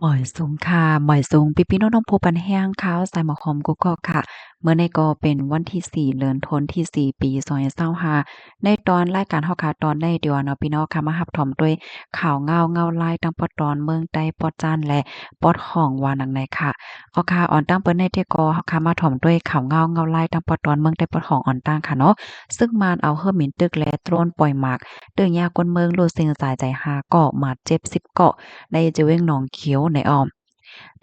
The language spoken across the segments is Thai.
หมอยสูงค่ะหมอยสูงพี่ๆน้องๆผู้ปันแห้งขาวสายหมอกหอมกุ๊กก๊อกค่ะเมื่อในก็เป็นวันที่4เดือนธันวาคมที่4ปี2025ในตอนรายการเฮาค่ะตอนในเดี๋ยวเนาะพี่น้องค่ะมารับถมด้วยข่าวเงาลายตั้งปอตอนเมืองใต้ปอจ้านและปอดห้องว่าหนังในค่ะเอาค่ะออนตั้งเปิ้นในที่ก็เฮาค่ะมาถมด้วยข่าวเงาลายตั้งปอตอนเมืองใต้ปอดห้องออนตั้งค่ะเนาะซึ่งมานเอาเฮิรมินตึกและโตรนปล่อยหมากเตื้อยากนเมืองรู้สึงสายใจหาเกาะหมาดเจ็บ10เกาะในจะเว้งหนองเขียวในอ้อม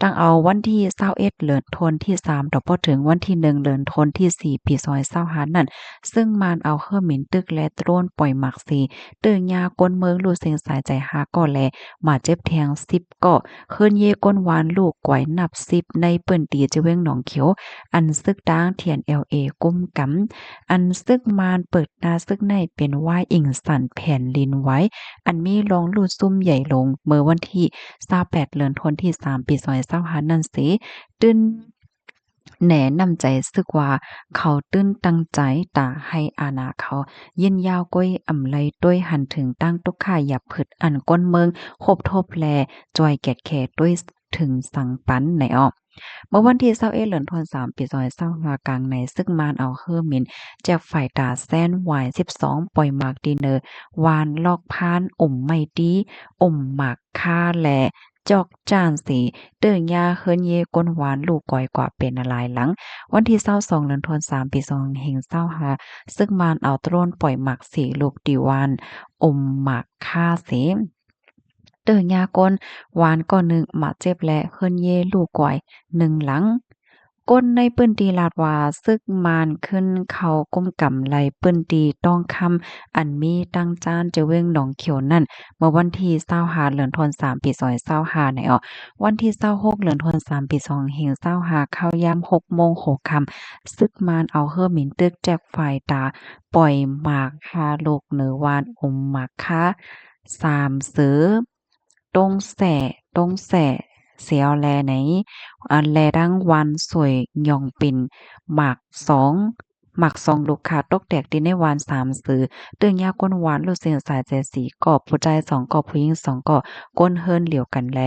ตั้งเอาวันที่21เดือนธันวาคมที่3ต่อพอถึงวันที่1เดือนธันวาคมที่4ปี2025นั่นซึ่งมานเอาเฮิรมินตึกและโตรนปล่อยหมักสีตึงยากนเมืองลูเซงสายใจหาก่อแลมาเจ็บแทง10ก่อคืนเยก้นหวานลูกก๋วยนับ10ในเปิ้นตีจะเว้งหนองเขียวอันซึกด้างเทียน LA กุ้มกำอันซึกมานเปิดหน้าซึกในเป็นว่ายอิงสันแผ่นลินไว้อันมีรองลูดซุ่มใหญ่ลงเมื่อวันที่28เดือนธันวาคมที่3ปี2025นั่นสิตื้นแหนนำใจสึกว่าเขาตื้นตั้งใจตาให้อาณาเขายินยาวก้อยอำไลด้วยหันถึงตั้งตุกข่ายหยับผึดอันก้นเมืองคบทบแลจอยแกดแขด้วยถึงสังปันในออกเมื่อวันที่21เดือนธันวาคมปี2025กลางในซึ่งมานเอาเฮอร์มินจากฝ่ายตาแซนวาย12ปล่อยหมากดินเนอร์วานลอกพานอมไม่ดีอมหมากค่าแลจอกจ้านสีเตื้อยาเฮิรนเยก้นหวานลูกก่อยกว่าเป็นอะไรหลังวันที่22เดือนธันวาคมปี2565ซึ่งมานเอาโตรนปล่อยหมากสีลูกดิวานอมหมากค่าเสเตื้อยาก้นหวานก่อหนึ่งหมาเจ็บและเฮิรนเยลูกก่อย1หลังก้นในปื้นตีลาดว่าซึกมานขึ้นเขาก้มกำไหลปื้นตีต้องคำอันมีตั้งจ้านจะเว้งหนองเขียวนั่นเมื่อวันที่25เดือนธันวาคมปี2025ในออวันที่26เดือนธันวาคมปี2025เข้ายาม6โมง6ค่ำซึกมานเอาเฮอมินตึกแจกฝ่ายตาปล่อยหมากคาลูกเหนือวานอมหมากคา3เสือตรงแส่เสียวแลไหน อันแลดังวันสวยหย่องปิ่นหมากสองหมากสองลูกค้าตกแตกดินในวาน3สือเตื้องยาก้นหวานลูกเสียงสายใจสีกอบผู้ใจ2กอบผู้หญิง2กอบก้นเฮิรนเหลียวกันแล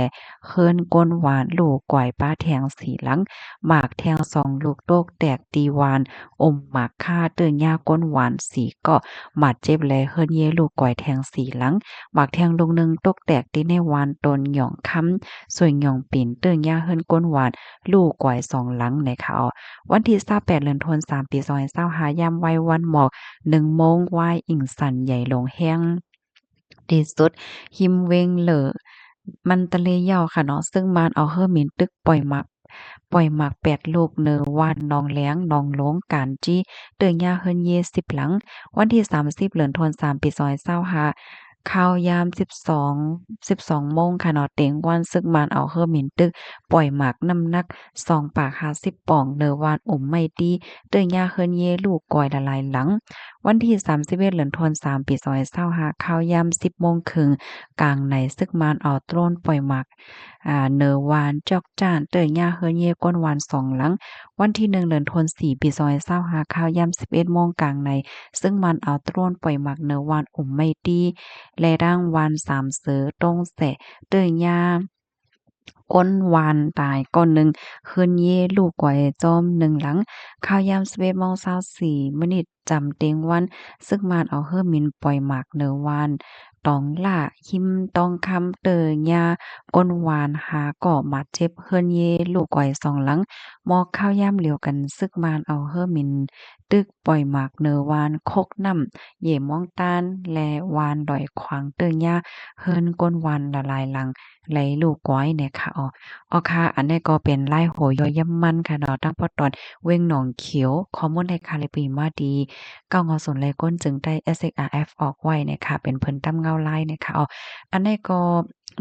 เฮิรนก้นหวานลูกกวายป้าแทงสีหลังหมากแทง2ลูกโตกแตกตีวานอมหมากฆ่าเตื้องยาก้นหวานสีก็หมัดเจ็บแลเฮิรนเยลูกกวายแทงสีหลังหมากแทงลูกนึงตกแตกดินในวานตนหย่องค้ำสวยหย่องปิ่นเตื้องยาเฮิรนก้นหวาน ลูกกวาย2หลังนะคะวันที่28เดือนธันวาคมปี2025ยามวัยวันหมอก1โมงวายอิงสันใหญ่ลงแห้งที่สุดหิมเวงเหลอมันตะเลยยาวค่ะเนาะซึ่งมานเอาเฮอร์มินตึกปล่อยหมาก8ลูกเนอว่านนองแหลงนองหลงการจี้เตื้อยาเฮิรนเย10หลังวันที่30เดือนธันวาคมปี2025ข่าวยาม12โมงค่ะเนาะเต็งวันซึกมานเอาเฮอร์มินตึกปล่อยหมากน้ำหนัก2ปาก50ป่องเนอวานอมไม่ดีเตื้อยาเฮิรนเยลูกกอยละลายหลังวันที่31เดือนธันวาคมปี2025ข่าวยาม10โมงครึ่งกลางในซึกมานเอาโตรนปล่อยหมากเนอวานจอกจ้านเตื้อยาเฮิรนเยก้นวาน2หลังวันที่1เดือนธันวาคมปี2025ข่าวยาม11โมงกลางในซึ่งมันเอาโตรนปล่อยหมากเนอวานอมไม่ดีและด่างวาน3เสือตรงแสะเตื้อยาก้นวานตายก้อนหนึ่งคืนเย่ลูกกวยจอม1หลังข่าวยาม11:24ม. จำเต็งวันซึ่งมานเอาเฮอมินปล่อยหมากเนอวานตองล่าหิมตองคำเตอยาก้นวานหาก่อมาเจ็บเฮือนเยลูกกวย2หลังมอกข้าวยามเหลียวกันซึกมานเอาเฮอมินตึกปล่อยหมากเนอวานคกน้ำเย่มองตานและวานดอยขวางเตอยาเฮินก้นวานละลายหลังไหลลูกก้อยเนี่ยค่ะค่ะอันนี้ก็เป็นไล่โหยอย่ำมันค่ะเนาะตั้งพอตอนเว้งหนองเขียวข้อมูลในคาลิปีมาดีก้าวงอสนเลยก้นจึงได้ SXRF ออกไว้นะคะเป็นเพิ่นตำเงาลายนะคะอันนี้ก็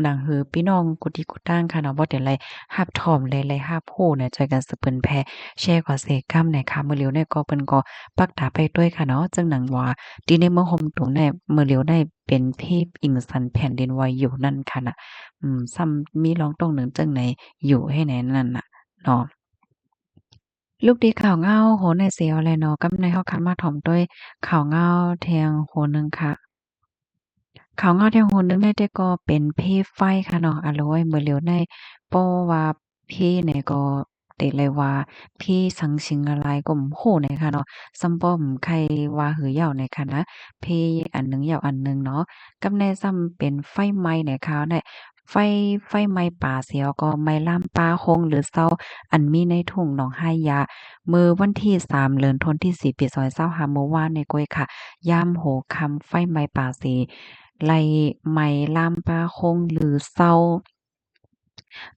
หนังหือพี่น้องกุฏิกุตั้งค่ะเนาะบ่ได้ไลรับถ่อมเลยไลรับรู้เนี่ยใจกันสืบเปิ้นแพ่แชร์กว่าเสกำนะคะมื้อเหลียวเนี่ยก็เปิ้นก็ปักตาไปด้วยค่ะเนาะจังหนังว่าที่ในเมืองห่มตุงเนี่ยมื้อเหลียวได้เป็นเทพอิงสันแผ่นดินไหวอยู่นั่นค่ะน่ะซ้ำมีร้องตรงหนึ่งจังไหนอยู่ให้ไหนนั่นน่ะเนาะลูกดีข่าวเงาโหในเสียวเลยเนาะกำในเฮาคันมาถ่อมด้วยข่าวเงาแทงโหนึงค่ะ ข่าวเงาที่ฮู้นึงได้แต่ก็เป็นเพไฟค่ะเนาะอะโลยมื้อเหลียวในเพราะว่าเพเนี่ยก็เตะเลยว่าเพสังสิงอะไรก็บ่ฮู้เนี่ยค่ะเนาะซัมป้อมใครว่าหือเหย้าเนี่ยค่ะนะเพอันหนึ่งเหย้าอันหนึ่งเนาะกับแน่ซ้ำเป็นไฟไหม้เนี่ยค่ะเนี่ยไฟไหม้ป่าเสียวก็ไหม้ลามป่าคงหรือเซาอันมีในทุ่งหนองไฮยามื้อวันที่3เดือนธันวาคมที่4ปี2025เมื่อวานนี้ก้อยค่ะยามโหค่ำไฟไหม้ป่าสิไล่ไหม้ลามปาคงหรือเซา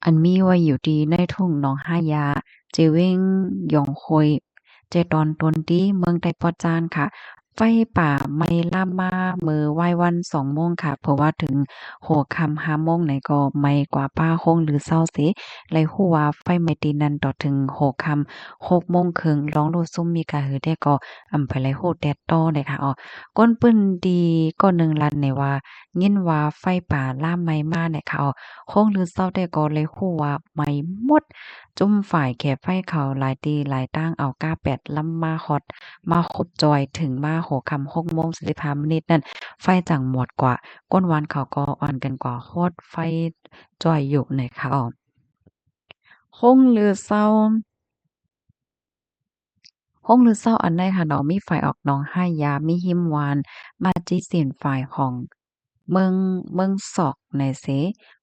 อันมีไว้อยู่ดีในทุ่งหนองหายาเจเว้งหยองโคยเจตอนตนตี้เมืองไต้ปอจานค่ะไฟป่าไหม้ลามมามื้อไหว้วัน2โมงค่ะเพราะว่าถึงหัวค่ำ5โมงนี่ก็ไหม้กว่าป่าคงหรือเซาเสเลยฮู้ว่าไฟไหม้ตีนั้นต่อถึงหัวค่ำ6โมงครึ่งลองโลดซุ่มมีกะหือได้ก็ไปเลยโฮดแดดต่อเลยค่ะก้นปื้นดีก็หนึ่งลัดในว่ายินว่าไฟป่าล่ามไหม้มาเนี่ยค่ะคงลือเศร้าแต่ก็เลยฮู้ว่าไหม้หมดจุ่มฝ่ายแก่ไฟเขาหลายตีหลายตั้งเอาก้าแปดลำมาฮอดมาคบจอยถึงมาโหค่ำ6โมง45นิดนั่นไฟจังหมดกว่าก้นวันเขาก็อ่อนกันกว่าโคตรไฟจ่อยอยู่เนี่ยค่ะคงลือเศร้า ห้องลือเศร้าอันใดค่ะเนาะมีฝ่ายออกหนองห้ายยามีหิมหวานมาจิศีลฝ่ายของเมืองศอกในเส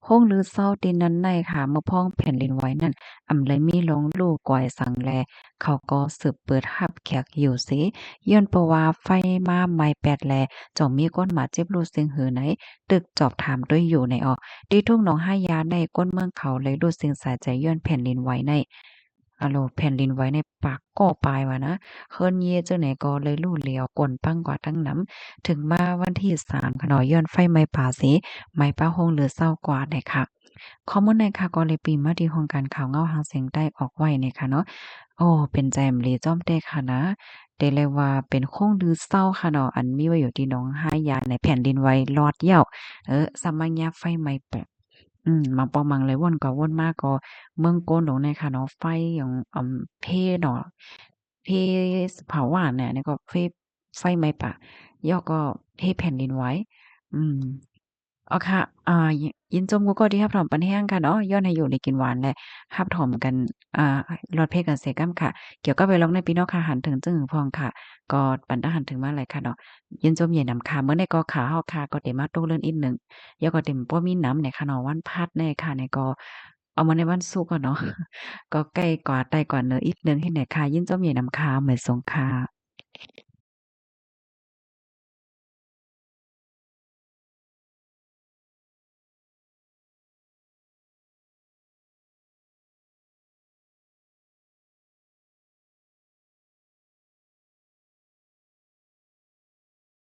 ห้องลือเศร้าตีนั้นในค่ะเมื่อพ้องแผ่นดินไหวนั่นเลยมีลงลูกกวยสังแลเขาก็สืบเปิดหับแขกอยู่เสย้อนเพราะว่าไฟมาไหม้แปดแลจ่อมีก้นหมาเจ็บรูเสียงหือไหนตึกจอบถามด้วยอยู่ในที่ทุ่งหนองห้ายยาในก้นเมืองเขาเลยดูสิ่งสายใจย้อนแผ่นดินไหวในแผ่นดินไหวในปากก่อปลายว่านะเฮิรนเยเจ้าไหนก็เลยลู่เหลียวกวนปั้งกว่าตั้งน้ำถึงมาวันที่3ค่ะเนาะย้อนไฟไหม้ป่าสิไหม้ป่าโฮงเหลือเศร้ากว่าเนี่ยค่ะข้อมูลในค่ะก็เลยปีมาที่โครงการข่าวเงาหางเสียงใต้ออกไว้เนี่ยค่ะเนาะโอ้เป็นใจมลีจ้อมเต้ค่ะนะได้เลยว่าเป็นโค้งลือเศร้าค่ะเนาะอันมีไว้อยู่ที่หนองหายาในแผ่นดินไหวลอดเหย้าสามัญญาไฟไหม้แปะ บางปอมังเลยวนก็วนมาก็เมืองโกนตรงในค่ะเนาะไฟอย่างเพเนาะเพเผาหวานเนี่ยก็ไฟไหม้ป่าย่อก็เพแผ่นดินไหวอืมอ๋อค่ะยินจมกูก็ที่รับถอมปันแห้งค่ะเนาะย้อนให้อยู่ได้กินหวานแหละรับถอมกันอ่ารอดเพกันเสกัมค่ะเกี่ยวกับไปลองในพี่น้องค่ะหันถึงจึงพองค่ะก็ปันตาหันถึงมาหลายค่ะเนาะยินจมเย็นนำค่ะเมื่อในก็ขาเฮาค่ะก็ได้มาโต้เรื่องอีกหนึ่ง ยก็เต็มบ่มีน้ำในคะเนาะวันพัดแน่ค่ะในก็เอามาในวันศุกร์อะเนาะก็ใกล้กว่าใต้กว่าเนื้ออีกหนึ่งให้ไหนค่ะยินจมใหญ่นำค่ะเหมือนสงค่ะ